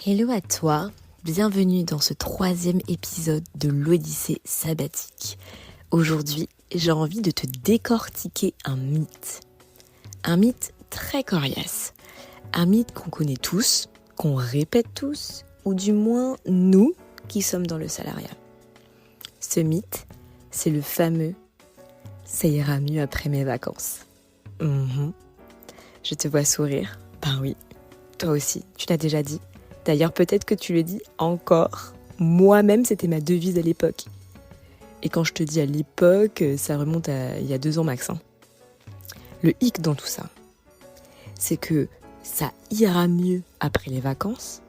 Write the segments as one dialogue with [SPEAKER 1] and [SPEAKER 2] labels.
[SPEAKER 1] Hello à toi, bienvenue dans ce 3e épisode de l'Odyssée sabbatique. Aujourd'hui, j'ai envie de te décortiquer un mythe. Un mythe très coriace. Un mythe qu'on connaît tous, qu'on répète tous, ou du moins nous qui sommes dans le salariat. Ce mythe, c'est le fameux « ça ira mieux après mes vacances ». Je te vois sourire. Ben oui, toi aussi, tu l'as déjà dit. D'ailleurs, peut-être que tu le dis encore. Moi-même, c'était ma devise à l'époque. Et quand je te dis à l'époque, ça remonte à il y a 2 ans max. Le hic dans tout ça, c'est que ça ira mieux après les vacances.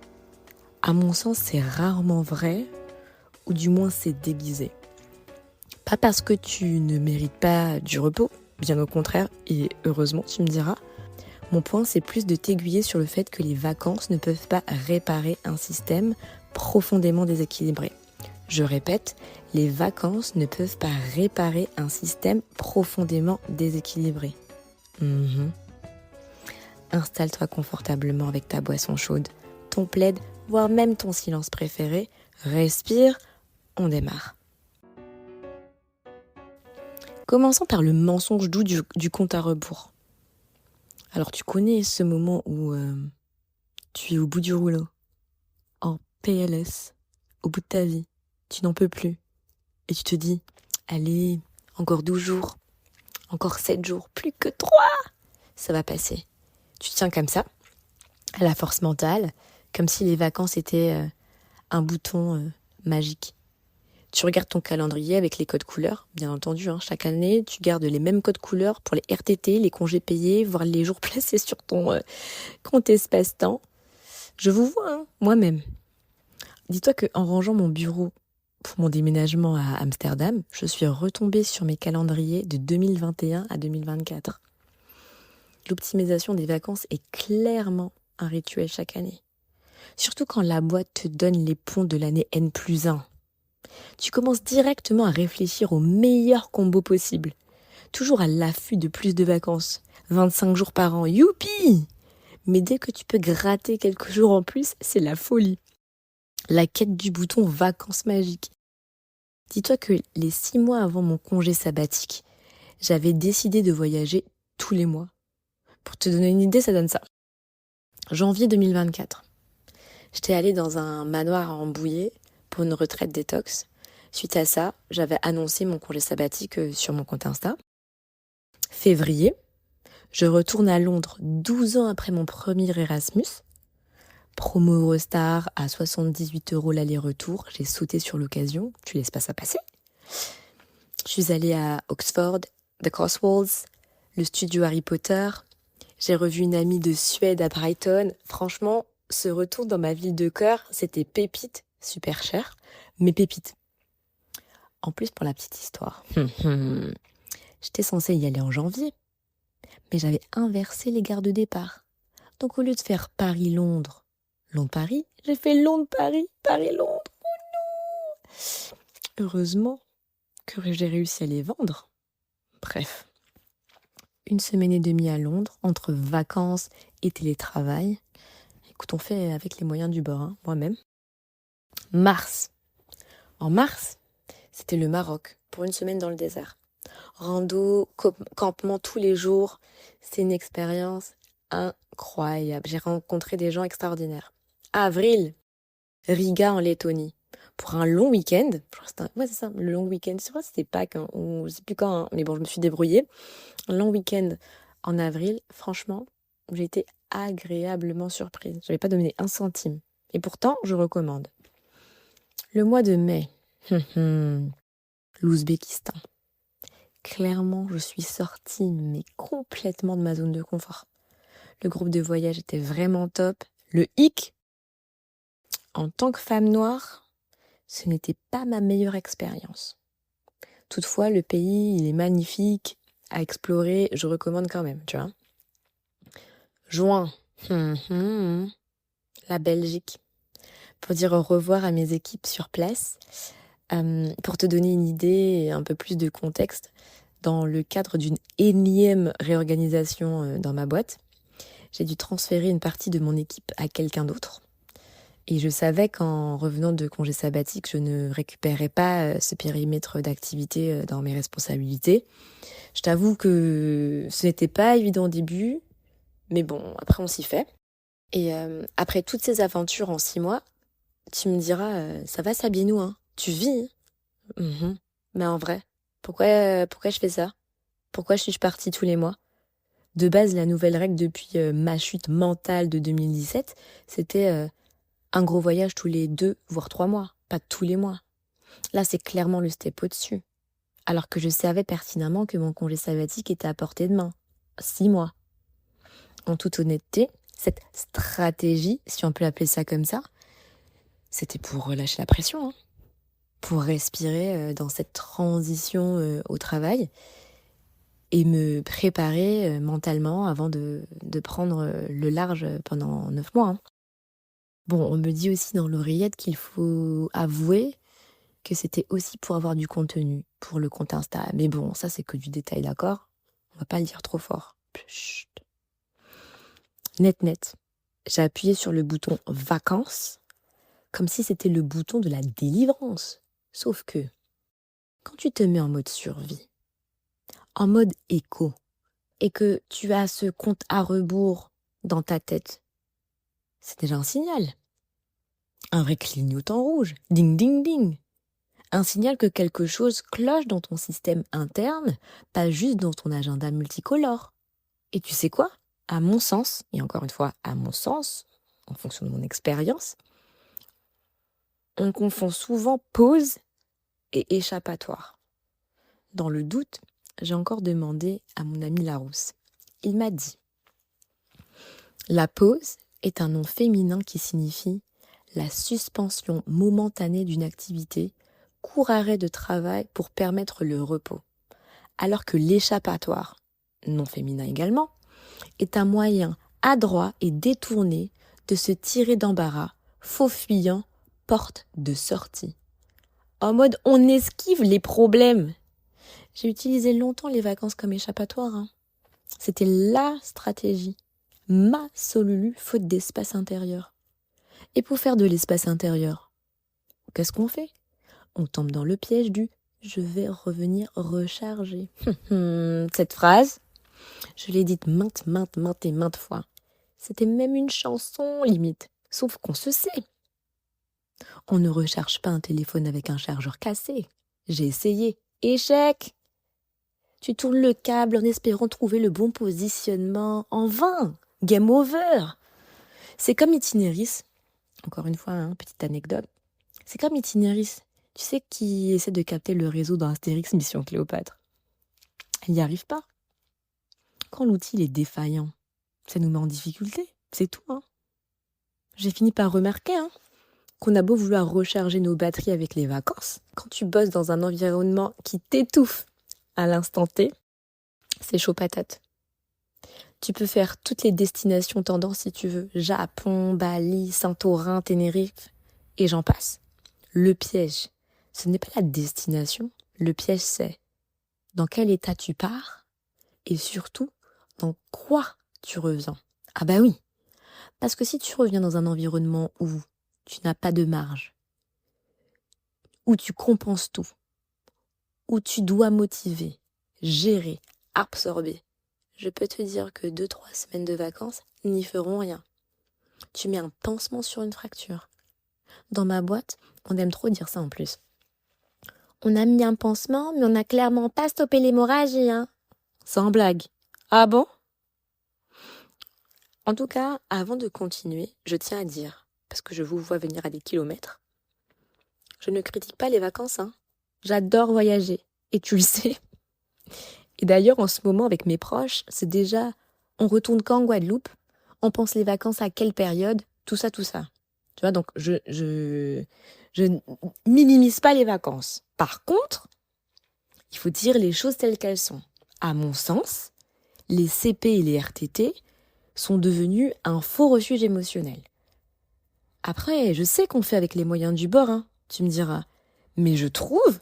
[SPEAKER 1] À mon sens, c'est rarement vrai, ou du moins c'est déguisé. Pas parce que tu ne mérites pas du repos, bien au contraire, et heureusement, tu me diras. Mon point, c'est plus de t'aiguiller sur le fait que les vacances ne peuvent pas réparer un système profondément déséquilibré. Je répète, les vacances ne peuvent pas réparer un système profondément déséquilibré. Installe-toi confortablement avec ta boisson chaude, ton plaid, voire même ton silence préféré. Respire, on démarre. Commençons par le mensonge doux du compte à rebours. Alors tu connais ce moment où tu es au bout du rouleau, en PLS, au bout de ta vie, tu n'en peux plus. Et tu te dis, allez, encore 12 jours, encore 7 jours, plus que 3, ça va passer. Tu te tiens comme ça, à la force mentale, comme si les vacances étaient un bouton magique. Tu regardes ton calendrier avec les codes couleurs, bien entendu, chaque année, tu gardes les mêmes codes couleurs pour les RTT, les congés payés, voire les jours placés sur ton compte espace-temps. Je vous vois, moi-même. Dis-toi qu'en rangeant mon bureau pour mon déménagement à Amsterdam, je suis retombée sur mes calendriers de 2021 à 2024. L'optimisation des vacances est clairement un rituel chaque année. Surtout quand la boîte te donne les ponts de l'année N+1. Tu commences directement à réfléchir au meilleur combo possible. Toujours à l'affût de plus de vacances. 25 jours par an, youpi! Mais dès que tu peux gratter quelques jours en plus, c'est la folie. La quête du bouton vacances magiques. Dis-toi que les 6 mois avant mon congé sabbatique, j'avais décidé de voyager tous les mois. Pour te donner une idée, ça donne ça. Janvier 2024. J'étais allée dans un manoir à Rambouillet pour une retraite détox. Suite à ça, j'avais annoncé mon congé sabbatique sur mon compte Insta. Février, je retourne à Londres 12 ans après mon premier Erasmus. Promo Eurostar à 78 € l'aller-retour. J'ai sauté sur l'occasion. Tu laisses pas ça passer. Je suis allée à Oxford, The Cotswolds, le studio Harry Potter. J'ai revu une amie de Suède à Brighton. Franchement, ce retour dans ma ville de cœur, c'était pépite, super cher, mais pépite. En plus, pour la petite histoire, j'étais censée y aller en janvier, mais j'avais inversé les gares de départ. Donc au lieu de faire Paris-Londres, Londres-Paris, j'ai fait Londres-Paris, Paris-Londres. Oh non! Heureusement que j'ai réussi à les vendre. Bref, 1 semaine et demie à Londres, entre vacances et télétravail. Écoute, on fait avec les moyens du bord, moi-même. Mars. En mars, c'était le Maroc, pour 1 semaine dans le désert. Rando, campement tous les jours. C'est une expérience incroyable. J'ai rencontré des gens extraordinaires. Avril, Riga en Lettonie. Pour un long week-end. Ouais, c'est ça, le long week-end. Je crois que c'était Pâques, ou je sais plus quand, mais bon, je me suis débrouillée. Un long week-end en avril, franchement, j'ai été agréablement surprise. Je n'avais pas donné 1 centime. Et pourtant, je recommande. Le mois de mai, l'Ouzbékistan. Clairement, je suis sortie, mais complètement de ma zone de confort. Le groupe de voyage était vraiment top. Le hic, en tant que femme noire, ce n'était pas ma meilleure expérience. Toutefois, le pays, il est magnifique à explorer, je recommande quand même, tu vois. Juin, la Belgique. Pour dire au revoir à mes équipes sur place. Pour te donner une idée et un peu plus de contexte, dans le cadre d'une énième réorganisation dans ma boîte, j'ai dû transférer une partie de mon équipe à quelqu'un d'autre. Et je savais qu'en revenant de congé sabbatique, je ne récupérais pas ce périmètre d'activité dans mes responsabilités. Je t'avoue que ce n'était pas évident au début, mais bon, après on s'y fait. Et après toutes ces aventures en 6 mois, tu me diras, ça va Sabinou, hein, tu vis, hein. Mhm. Mais en vrai, pourquoi je fais ça? Pourquoi je suis partie tous les mois? De base, la nouvelle règle depuis ma chute mentale de 2017, c'était un gros voyage tous les 2, voire 3 mois, pas tous les mois. Là, c'est clairement le step au-dessus. Alors que je savais pertinemment que mon congé sabbatique était à portée de main. 6 mois. En toute honnêteté, cette stratégie, si on peut l'appeler ça comme ça, c'était pour relâcher la pression, hein, pour respirer dans cette transition au travail et me préparer mentalement avant de prendre le large pendant 9 mois. Hein. Bon, on me dit aussi dans l'oreillette qu'il faut avouer que c'était aussi pour avoir du contenu pour le compte Insta. Mais bon, ça c'est que du détail, d'accord? On va pas le dire trop fort. Chut. Net. J'ai appuyé sur le bouton vacances comme si c'était le bouton de la délivrance. Sauf que quand tu te mets en mode survie, en mode écho, et que tu as ce compte à rebours dans ta tête, c'est déjà un signal. Un vrai clignotant rouge. Ding, ding, ding. Un signal que quelque chose cloche dans ton système interne, pas juste dans ton agenda multicolore. Et tu sais quoi? À mon sens, et encore une fois, à mon sens, en fonction de mon expérience, on confond souvent pause et échappatoire. Dans le doute, j'ai encore demandé à mon ami Larousse. Il m'a dit « La pause est un nom féminin qui signifie la suspension momentanée d'une activité, court arrêt de travail pour permettre le repos, alors que l'échappatoire, nom féminin également, est un moyen adroit et détourné de se tirer d'embarras, faufuyant porte de sortie. En mode on esquive les problèmes. J'ai utilisé longtemps les vacances comme échappatoire. Hein. C'était la stratégie, ma solulu faute d'espace intérieur. Et pour faire de l'espace intérieur, qu'est-ce qu'on fait? On tombe dans le piège du « je vais revenir recharger ». Cette phrase, je l'ai dite maintes fois. C'était même une chanson, limite. Sauf qu'on se sait. On ne recharge pas un téléphone avec un chargeur cassé. J'ai essayé. Échec! Tu tournes le câble en espérant trouver le bon positionnement. En vain! Game over! C'est comme Itinéris. Encore une fois, hein, petite anecdote. C'est comme Itinéris. Tu sais qui essaie de capter le réseau dans Astérix Mission Cléopâtre. Elle n'y arrive pas. Quand l'outil est défaillant, ça nous met en difficulté. C'est tout. Hein. J'ai fini par remarquer qu'on a beau vouloir recharger nos batteries avec les vacances, quand tu bosses dans un environnement qui t'étouffe à l'instant T, c'est chaud patate. Tu peux faire toutes les destinations tendances si tu veux. Japon, Bali, Santorin, Tenerife, et j'en passe. Le piège, ce n'est pas la destination. Le piège, c'est dans quel état tu pars et surtout, dans quoi tu reviens. Ah bah oui, parce que si tu reviens dans un environnement où tu n'as pas de marge, où tu compenses tout, où tu dois motiver, gérer, absorber, je peux te dire que 2-3 semaines de vacances n'y feront rien. Tu mets un pansement sur une fracture. Dans ma boîte, on aime trop dire ça en plus. On a mis un pansement, mais on n'a clairement pas stoppé l'hémorragie, hein. Sans blague. Ah bon? En tout cas, avant de continuer, je tiens à dire, parce que je vous vois venir à des kilomètres, je ne critique pas les vacances, hein. J'adore voyager, et tu le sais. Et d'ailleurs, en ce moment, avec mes proches, c'est déjà, on retourne quand en Guadeloupe? On pense les vacances à quelle période? Tout ça. Tu vois, donc je minimise pas les vacances. Par contre, il faut dire les choses telles qu'elles sont. À mon sens, les CP et les RTT sont devenus un faux refuge émotionnel. Après, je sais qu'on fait avec les moyens du bord, hein, tu me diras. Mais je trouve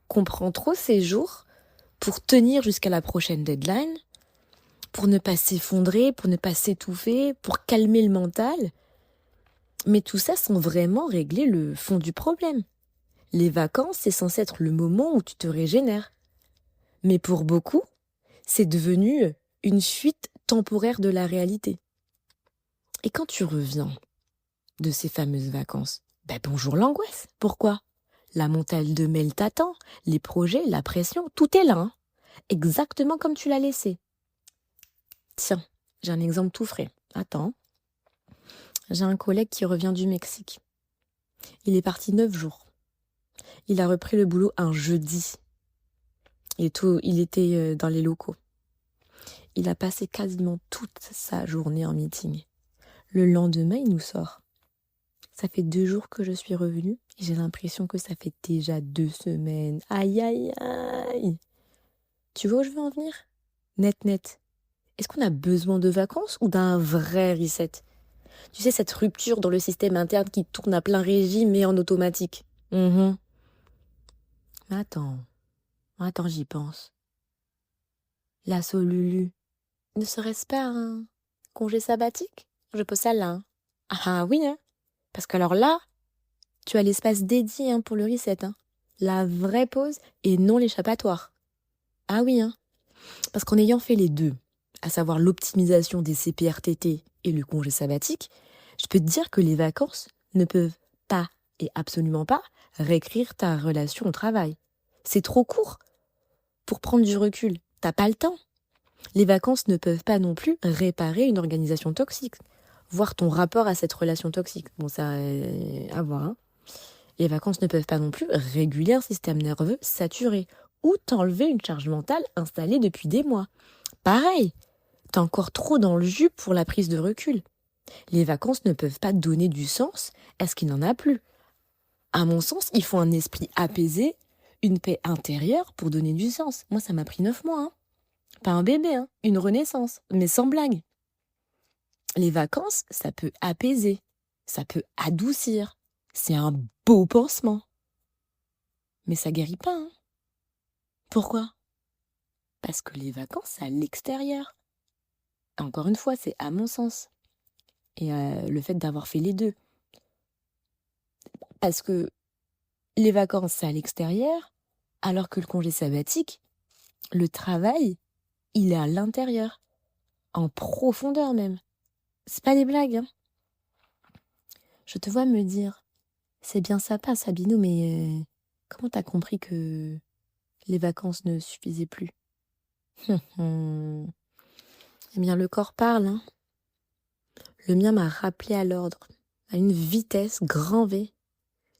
[SPEAKER 1] qu'on prend trop ces jours pour tenir jusqu'à la prochaine deadline, pour ne pas s'effondrer, pour ne pas s'étouffer, pour calmer le mental. Mais tout ça sans vraiment régler le fond du problème. Les vacances, c'est censé être le moment où tu te régénères. Mais pour beaucoup, c'est devenu une fuite temporaire de la réalité. Et quand tu reviens de ces fameuses vacances, bonjour l'angoisse. Pourquoi? La montagne de mails t'attend, les projets, la pression, tout est là. Hein. Exactement comme tu l'as laissé. Tiens, j'ai un exemple tout frais. Attends. J'ai un collègue qui revient du Mexique. Il est parti 9 jours. Il a repris le boulot un jeudi. Il était dans les locaux. Il a passé quasiment toute sa journée en meeting. Le lendemain, il nous sort. Ça fait 2 jours que je suis revenue et j'ai l'impression que ça fait déjà 2 semaines. Aïe, aïe, aïe. Tu vois où je veux en venir? Net. Est-ce qu'on a besoin de vacances ou d'un vrai reset? Tu sais, cette rupture dans le système interne qui tourne à plein régime et en automatique. Mais attends, j'y pense. La Solulu, ne serait-ce pas un congé sabbatique? Je pose ça là. Hein. Ah oui, hein. Parce qu'alors là, tu as l'espace dédié pour le reset. Hein. La vraie pause et non l'échappatoire. Ah oui, hein. Parce qu'en ayant fait les deux, à savoir l'optimisation des CPRTT et le congé sabbatique, je peux te dire que les vacances ne peuvent pas et absolument pas réécrire ta relation au travail. C'est trop court pour prendre du recul. T'as pas le temps. Les vacances ne peuvent pas non plus réparer une organisation toxique, voir ton rapport à cette relation toxique. Bon, ça à voir. Hein. Les vacances ne peuvent pas non plus réguler un système nerveux saturé ou t'enlever une charge mentale installée depuis des mois. Pareil, t'es encore trop dans le jus pour la prise de recul. Les vacances ne peuvent pas donner du sens à ce qu'il n'en a plus. À mon sens, il faut un esprit apaisé, une paix intérieure pour donner du sens. Moi, ça m'a pris 9 mois. Hein. Pas un bébé, une renaissance, mais sans blague. Les vacances, ça peut apaiser, ça peut adoucir. C'est un beau pansement. Mais ça guérit pas. Hein. Pourquoi? Parce que les vacances, c'est à l'extérieur. Encore une fois, c'est à mon sens. Et le fait d'avoir fait les deux. Parce que les vacances, c'est à l'extérieur, alors que le congé sabbatique, le travail, il est à l'intérieur. En profondeur même. C'est pas des blagues. Hein. Je te vois me dire, c'est bien sympa Sabinou, mais comment t'as compris que les vacances ne suffisaient plus? Eh bien, le corps parle. Hein. Le mien m'a rappelé à l'ordre, à une vitesse grand V.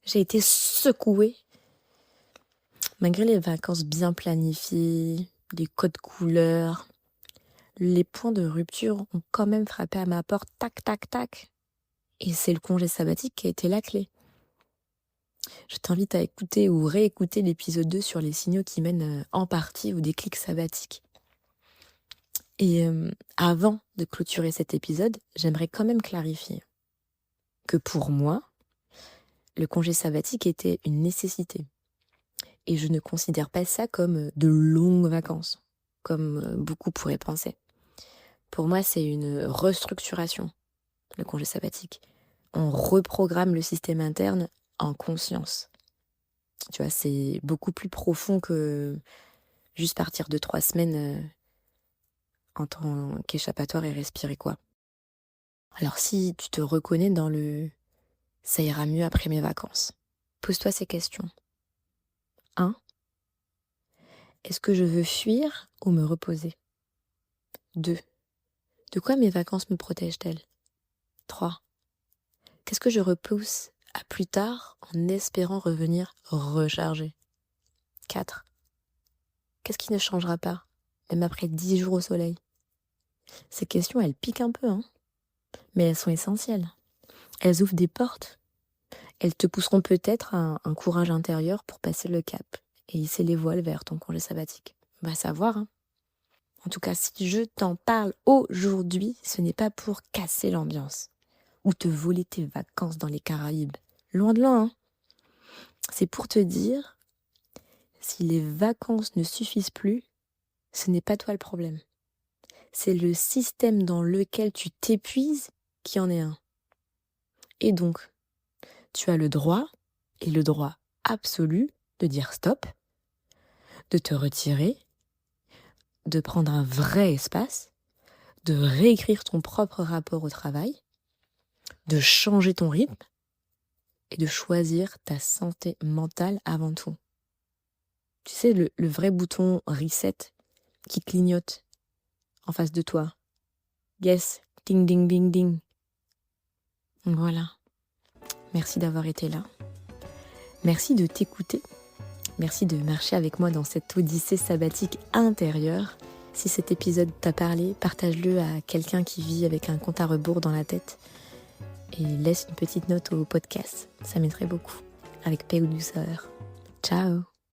[SPEAKER 1] J'ai été secouée. Malgré les vacances bien planifiées, les codes couleurs, les points de rupture ont quand même frappé à ma porte, tac, tac, tac. Et c'est le congé sabbatique qui a été la clé. Je t'invite à écouter ou réécouter l'épisode 2 sur les signaux qui mènent en partie au déclic sabbatique. Et avant de clôturer cet épisode, j'aimerais quand même clarifier que pour moi, le congé sabbatique était une nécessité. Et je ne considère pas ça comme de longues vacances, comme beaucoup pourraient penser. Pour moi, c'est une restructuration, le congé sabbatique. On reprogramme le système interne en conscience. Tu vois, c'est beaucoup plus profond que juste partir de 3 semaines en tant qu'échappatoire et respirer quoi. Alors si tu te reconnais dans le « ça ira mieux après mes vacances », pose-toi ces questions. 1. Est-ce que je veux fuir ou me reposer? 2. De quoi mes vacances me protègent-elles? 3. Qu'est-ce que je repousse à plus tard en espérant revenir recharger? 4. Qu'est-ce qui ne changera pas, même après 10 jours au soleil? Ces questions, elles piquent un peu, mais elles sont essentielles. Elles ouvrent des portes. Elles te pousseront peut-être à un courage intérieur pour passer le cap et hisser les voiles vers ton congé sabbatique. Va savoir. En tout cas, si je t'en parle aujourd'hui, ce n'est pas pour casser l'ambiance ou te voler tes vacances dans les Caraïbes. Loin de là. C'est pour te dire, si les vacances ne suffisent plus, ce n'est pas toi le problème. C'est le système dans lequel tu t'épuises qui en est un. Et donc, tu as le droit, et le droit absolu, de dire stop, de te retirer, de prendre un vrai espace, de réécrire ton propre rapport au travail, de changer ton rythme et de choisir ta santé mentale avant tout. Tu sais, le vrai bouton reset qui clignote en face de toi. Yes, ding ding ding ding. Voilà. Merci d'avoir été là. Merci de t'écouter. Merci de marcher avec moi dans cette odyssée sabbatique intérieure. Si cet épisode t'a parlé, partage-le à quelqu'un qui vit avec un compte à rebours dans la tête. Et laisse une petite note au podcast. Ça m'aiderait beaucoup. Avec paix ou douceur. Ciao!